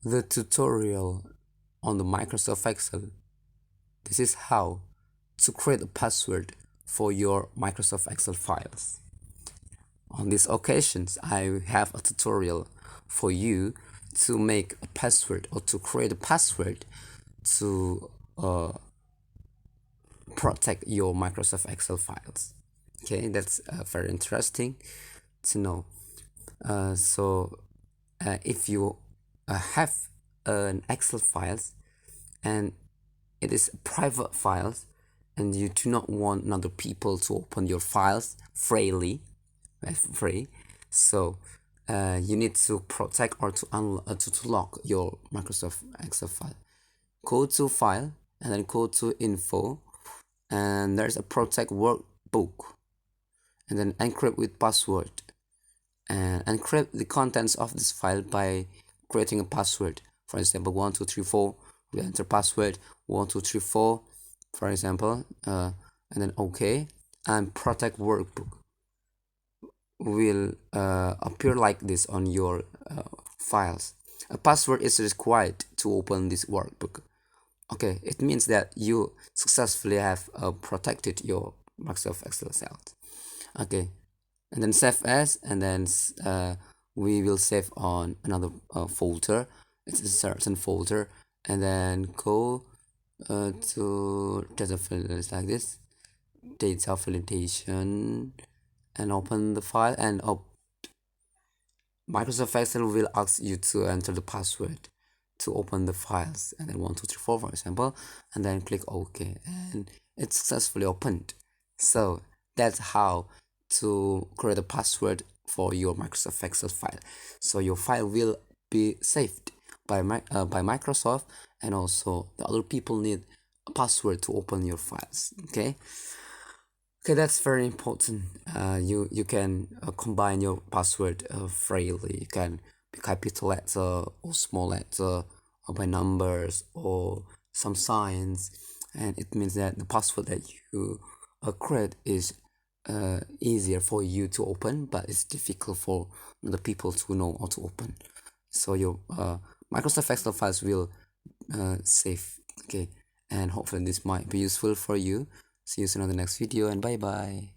the tutorial on the Microsoft Excel. This is how to create a password for your Microsoft Excel files. On these occasions, I have a tutorial for you to make a password or to create a password to protect your Microsoft Excel files. Okay, that's very interesting to know. If you have an Excel files and it is private files and you do not want other people to open your files freely, so you need to protect or to lock your Microsoft Excel file. Go to file and then go to info, and there's a protect workbook, and then encrypt with password, and encrypt the contents of this file by creating a password. For example, 1234, we enter password 1234, for example, and then OK, and protect workbook will appear like this on your files. A password is required to open this workbook. Okay, it means that you successfully have protected your Microsoft Excel files. Okay, and then save as, and then we will save on another folder. It's a certain folder, and then go to data filters like this, data validation, and open the file, and Microsoft Excel will ask you to enter the password to open the files, and then 1234 for example, and then click OK, and it's successfully opened. So that's how to create a password for your Microsoft Excel file. So your file will be saved by Microsoft, and also the other people need a password to open your files. Okay, that's very important. You can combine your password freely. You can be capital letter or small letter, or by numbers or some signs, and it means that the password that you create is easier for you to open, but it's difficult for the people to know how to open. So your Microsoft Excel files will save. Okay, and hopefully this might be useful for you. See you soon on the next video, and bye bye.